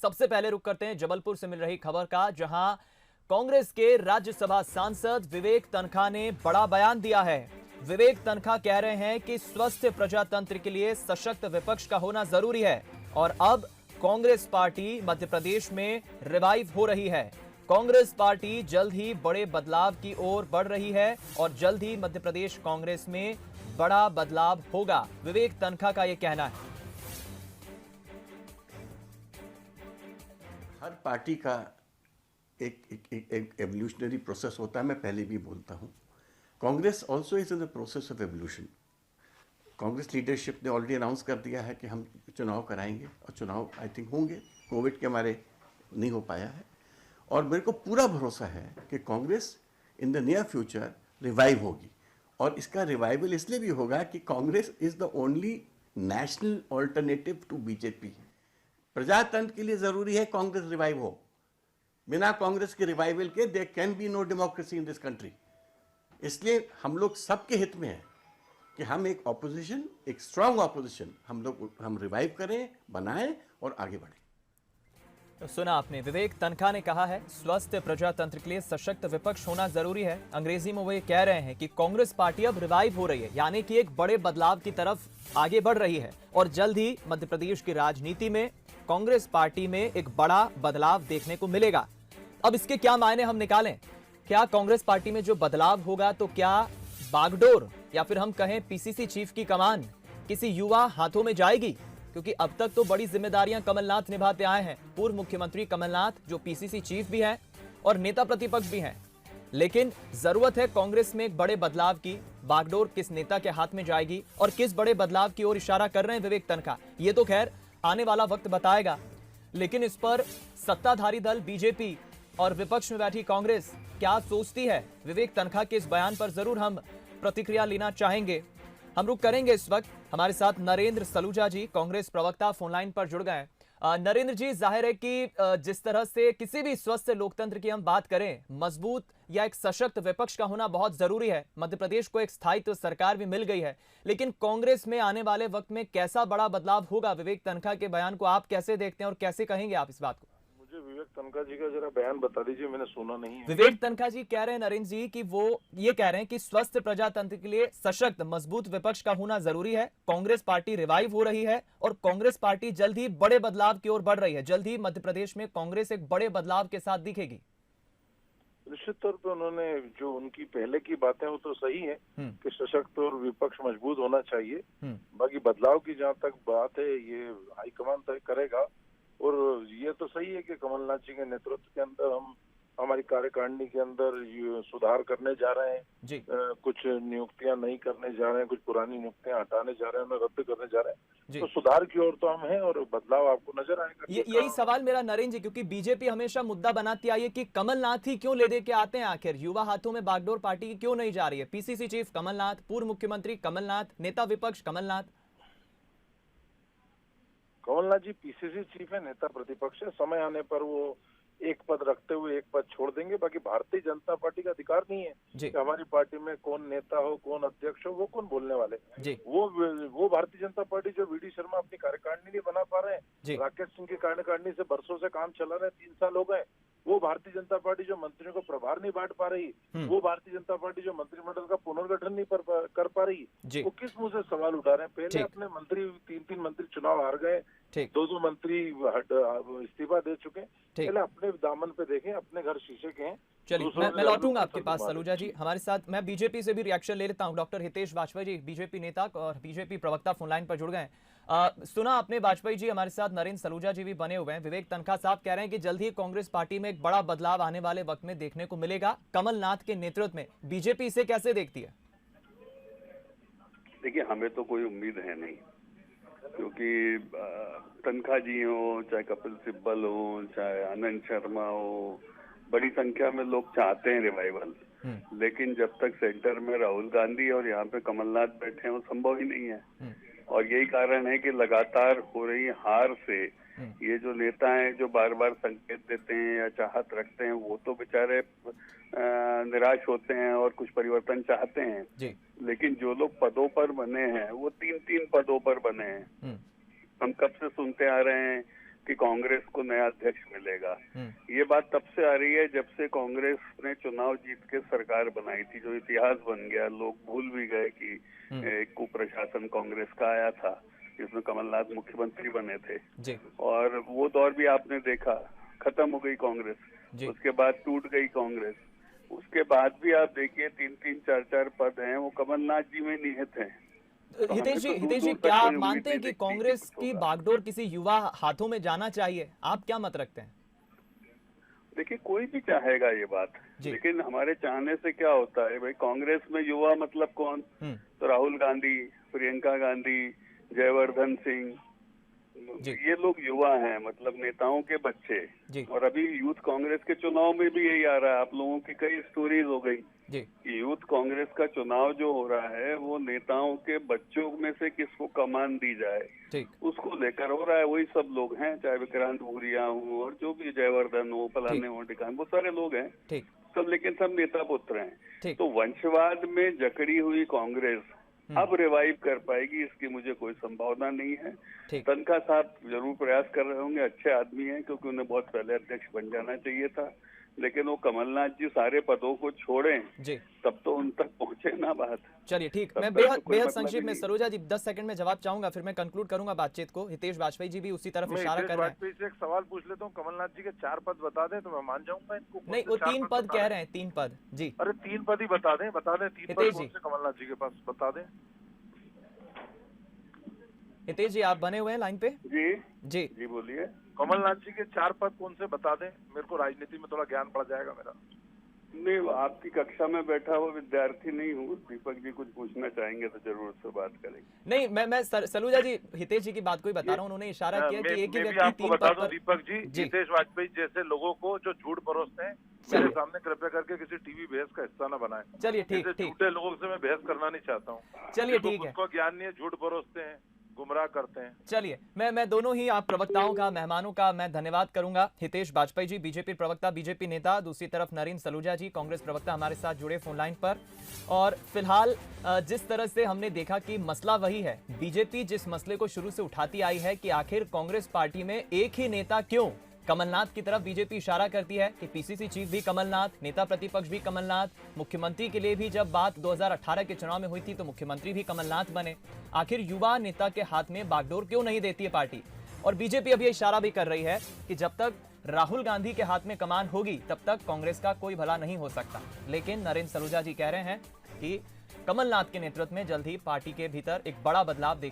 सबसे पहले रुक करते हैं जबलपुर से मिल रही खबर का, जहां कांग्रेस के राज्यसभा सांसद विवेक तनखा ने बड़ा बयान दिया है। विवेक तनखा कह रहे हैं कि स्वस्थ प्रजातंत्र के लिए सशक्त विपक्ष का होना जरूरी है और अब कांग्रेस पार्टी मध्य प्रदेश में रिवाइव हो रही है। कांग्रेस पार्टी जल्द ही बड़े बदलाव की ओर बढ़ रही है और जल्द ही मध्य प्रदेश कांग्रेस में बड़ा बदलाव होगा, विवेक तनखा का यह कहना है। हर पार्टी का एक एवोल्यूशनरी प्रोसेस होता है, मैं पहले भी बोलता हूँ। Congress also is in the process of evolution. Congress leadership ने ऑलरेडी अनाउंस कर दिया है कि हम चुनाव कराएंगे और चुनाव आई थिंक होंगे, कोविड के हमारे नहीं हो पाया है। और मेरे को पूरा भरोसा है कि Congress in the near future revive होगी। और इसका रिवाइवल इसलिए भी होगा कि Congress is the only national alternative to BJP. प्रजातंत्र के लिए जरूरी है कांग्रेस रिवाइव हो। बिना कांग्रेस के रिवाइवल के there can be no democracy in this country. इसलिए हम लोग सबके हित में है कि हम एक ऑपोजिशन, एक स्ट्रांग ऑपोजिशन हम रिवाइव करें, बनाएं और आगे बढ़ें। तो सुना आपने, विवेक तनखा ने कहा है स्वस्थ प्रजातंत्र के लिए सशक्त विपक्ष होना जरूरी है। अंग्रेजी में वो ये कह रहे हैं कि कांग्रेस पार्टी अब रिवाइव हो रही है, यानी कि एक बड़े बदलाव की तरफ आगे बढ़ रही है और जल्द ही मध्य प्रदेश की राजनीति में कांग्रेस पार्टी में एक बड़ा बदलाव देखने को मिलेगा। अब इसके क्या मायने हम निकालें? क्या कांग्रेस पार्टी में जो बदलाव होगा तो क्या बागडोर या फिर हम कहें पीसीसी चीफ की कमान किसी युवा हाथों में जाएगी? क्योंकि अब तक तो बड़ी जिम्मेदारियां कमलनाथ निभाते आए हैं। पूर्व मुख्यमंत्री कमलनाथ जो पीसीसी चीफ भी हैं और नेता प्रतिपक्ष भी हैं, लेकिन जरूरत है कांग्रेस में एक बड़े बदलाव की। बागडोर किस नेता के हाथ में जाएगी और किस बड़े बदलाव की ओर इशारा कर रहे हैं विवेक तनखा, ये तो खैर आने वाला वक्त बताएगा। लेकिन इस पर सत्ताधारी दल बीजेपी और विपक्ष में बैठी कांग्रेस क्या सोचती है, विवेक तनखा के इस बयान पर जरूर हम प्रतिक्रिया लेना चाहेंगे। हम रुक करेंगे इस वक्त। हमारे साथ नरेंद्र सलूजा जी, कांग्रेस प्रवक्ता, फोनलाइन पर जुड़ गए। नरेंद्र जी, जाहिर है कि जिस तरह से किसी भी स्वस्थ लोकतंत्र की हम बात करें, मजबूत या एक सशक्त विपक्ष का होना बहुत जरूरी है। मध्य प्रदेश को एक स्थायित्व सरकार भी मिल गई है, लेकिन कांग्रेस में आने वाले वक्त में कैसा बड़ा बदलाव होगा? विवेक तनखा के बयान को आप कैसे देखते हैं और कैसे कहेंगे आप इस बात को? मुझे विवेक तनखा जी का जरा बयान बता दीजिए, मैंने सुना नहीं है। विवेक तनखा जी कह रहे हैं नरेंद्र जी कि वो ये कह रहे हैं कि स्वस्थ प्रजातंत्र के लिए सशक्त मजबूत विपक्ष का होना जरूरी है। कांग्रेस पार्टी रिवाइव हो रही है और कांग्रेस पार्टी जल्द ही बड़े बदलाव की ओर बढ़ रही है। जल्द ही मध्य प्रदेश में कांग्रेस एक बड़े बदलाव के साथ दिखेगी। निश्चित तौर पर उन्होंने जो उनकी पहले की बातें वो तो सही है कि सशक्त और विपक्ष मजबूत होना चाहिए। बाकी बदलाव की जहाँ तक बात है ये हाईकमान तय करेगा। और ये तो सही है कि कमलनाथ जी के नेतृत्व के अंदर हम हमारी कार्यकारिणी के अंदर सुधार करने जा रहे हैं। कुछ नियुक्तियां नहीं करने जा रहे हैं, कुछ पुरानी नियुक्तियां हटाने जा रहे हैं, उन्हें रद्द करने जा रहे हैं। तो सुधार की ओर तो हम हैं और बदलाव आपको नजर आएगा। यही सवाल मेरा नरेंद्र जी, क्योंकि बीजेपी हमेशा मुद्दा बनाती आई है कि कमलनाथ ही क्यों ले दे के आते हैं, आखिर युवा हाथों में बागडोर पार्टी की क्यों नहीं जा रही है? पीसीसी चीफ कमलनाथ, पूर्व मुख्यमंत्री कमलनाथ, नेता विपक्ष कमलनाथ। कमलनाथ जी पीसीसी चीफ है, नेता प्रतिपक्ष है। समय आने पर वो एक पद रखते हुए एक पद छोड़ देंगे। बाकी भारतीय जनता पार्टी का अधिकार नहीं है कि हमारी पार्टी में कौन नेता हो, कौन अध्यक्ष हो, वो कौन बोलने वाले। वो भारतीय जनता पार्टी जो वीडी शर्मा अपनी कार्यकारिणी नहीं बना पा रहे हैं, राकेश सिंह की कार्यकारिणी से बरसों से काम चला रहे हैं, 3 साल हो गए। वो भारतीय जनता पार्टी जो मंत्रियों को प्रभार नहीं बांट पा रही, वो भारतीय जनता पार्टी जो मंत्रिमंडल का पुनर्गठन नहीं कर पा रही, वो किस मुंह से सवाल उठा रहे हैं? पहले अपने मंत्री 3 मंत्री चुनाव हार गए, 2 मंत्री इस्तीफा दे चुके। पहले अपने दामन पे देखें, अपने घर शीशे के हैं। चलिए मैं लौटूंगा आपके पास सलूजा जी। हमारे साथ मैं बीजेपी से भी रिएक्शन ले लेता हूं। डॉक्टर हितेश वाजपेयी जी, बीजेपी नेता और बीजेपी प्रवक्ता, फोनलाइन पर जुड़ गए। सुना आपने वाजपेयी जी, हमारे साथ नरेंद्र सलूजा जी भी बने हुए हैं। विवेक तनखा साहब कह रहे हैं कि जल्द ही कांग्रेस पार्टी में एक बड़ा बदलाव आने वाले वक्त में देखने को मिलेगा कमलनाथ के नेतृत्व में। बीजेपी इसे कैसे देखती है? देखिए, हमें तो कोई उम्मीद है नहीं, क्योंकि तनखा जी हो, चाहे कपिल सिब्बल हो, चाहे आनंद शर्मा हो, बड़ी संख्या में लोग चाहते हैं रिवाइवल। लेकिन जब तक सेंटर में राहुल गांधी और यहाँ पे कमलनाथ बैठे हैं वो संभव ही नहीं है। और यही कारण है कि लगातार हो रही हार से ये जो नेता हैं जो बार बार संकेत देते हैं या चाहत रखते हैं, वो तो बेचारे निराश होते हैं और कुछ परिवर्तन चाहते हैं। लेकिन जो लोग पदों पर बने हैं वो 3-3 पदों पर बने हैं। हम कब से सुनते आ रहे हैं कि कांग्रेस को नया अध्यक्ष मिलेगा। ये बात तब से आ रही है जब से कांग्रेस ने चुनाव जीत के सरकार बनाई थी, जो इतिहास बन गया। लोग भूल भी गए कि एक कुप्रशासन कांग्रेस का आया था जिसमें कमलनाथ मुख्यमंत्री बने थे जी। और वो दौर भी आपने देखा, खत्म हो गई कांग्रेस। उसके बाद टूट गई कांग्रेस। उसके बाद भी आप देखिए 3-3, 4-4 पद हैं, वो कमलनाथ जी में निहित हैं। हितेश जी क्या आप मानते हैं कि कांग्रेस की बागडोर किसी युवा हाथों में जाना चाहिए? आप क्या मत रखते हैं? देखिए, कोई भी चाहेगा ये बात, लेकिन हमारे चाहने से क्या होता है भाई? कांग्रेस में युवा मतलब कौन? तो राहुल गांधी, प्रियंका गांधी, जयवर्धन सिंह, ये लोग युवा हैं, मतलब नेताओं के बच्चे। और अभी यूथ कांग्रेस के चुनाव में भी यही आ रहा है। आप लोगों की कई स्टोरीज हो गई कि यूथ कांग्रेस का चुनाव जो हो रहा है वो नेताओं के बच्चों में से किसको कमान दी जाए उसको लेकर हो रहा है। वही सब लोग हैं, चाहे विक्रांत भूरिया हो और जो भी जयवर्धन हो, फलाने हो, टिकाने, बहुत सारे लोग हैं सब, लेकिन सब नेता पुत्र हैं। तो वंशवाद में जकड़ी हुई कांग्रेस अब रिवाइव कर पाएगी, इसकी मुझे कोई संभावना नहीं है। तनखा साहब जरूर प्रयास कर रहे होंगे, अच्छे आदमी हैं, क्योंकि उन्हें बहुत पहले अध्यक्ष बन जाना चाहिए था, लेकिन वो कमलनाथ जी सारे पदों को छोड़ें तब तो उन तक पहुंचे ना बात। चलिए ठीक, मैं बेहद संक्षिप्त में सरोजा जी 10 सेकंड में जवाब चाहूंगा, फिर मैं कंक्लूड करूंगा बातचीत को। हितेश वाजपेयी जी भी उसी तरफ इशारा कर रहे हैं। से एक सवाल पूछ लेता हूँ, कमलनाथ जी के 4 पद बता दें तो मैं मान जाऊंगा इनको। नहीं, वो 3 पद कह रहे हैं, 3 पद जी। अरे 3 पद ही बता दें 3 पद कौन से कमलनाथ जी के पास, बता दें। हितेश जी आप बने हुए हैं लाइन पे? जी बोलिए। कमलनाथ जी के 4 पद कौन से बता दें, मेरे को राजनीति में थोड़ा ज्ञान पड़ जाएगा मेरा। नहीं, आपकी कक्षा में बैठा हुआ विद्यार्थी नहीं हूँ। दीपक जी कुछ पूछना चाहेंगे तो जरूर उससे बात करेंगे। नहीं, मैं सलूजा जी हितेश जी की बात को ही बता रहा हूँ। उन्होंने इशारा किया कि एक ही व्यक्ति 3 बता दो दीपक जी, हितेश वाजपेयी जैसे लोगों को जो झूठ परोसते हैं मेरे सामने कृपया करके किसी टीवी बहस का हिस्सा न बनाए। चलिए ठीक, झूठे लोगों से मैं बहस करना नहीं चाहता हूँ। चलिए ठीक है, उनको ज्ञान नहीं है, झूठ परोसते हैं, गुमराह करते हैं। चलिए मैं दोनों ही आप प्रवक्ताओं का, मेहमानों का मैं धन्यवाद करूंगा। हितेश वाजपेयी जी बीजेपी प्रवक्ता, बीजेपी नेता, दूसरी तरफ नरेंद्र सलूजा जी कांग्रेस प्रवक्ता हमारे साथ जुड़े फोन लाइन पर। और फिलहाल जिस तरह से हमने देखा कि मसला वही है, बीजेपी जिस मसले को शुरू से उठाती आई है कि आखिर कांग्रेस पार्टी में एक ही नेता क्यों, कमलनाथ की तरफ बीजेपी इशारा करती है कि पीसीसी चीफ भी कमलनाथ, नेता प्रतिपक्ष भी कमलनाथ, मुख्यमंत्री के लिए भी जब बात 2018 के चुनाव में हुई थी तो मुख्यमंत्री भी कमलनाथ बने। आखिर युवा नेता के हाथ में बागडोर क्यों नहीं देती है पार्टी? और बीजेपी अभी इशारा भी कर रही है कि जब तक राहुल गांधी के हाथ में कमान होगी तब तक कांग्रेस का कोई भला नहीं हो सकता। लेकिन नरेंद्र सलूजा जी कह रहे हैं कि कमलनाथ के नेतृत्व में जल्द ही पार्टी के भीतर एक बड़ा बदलाव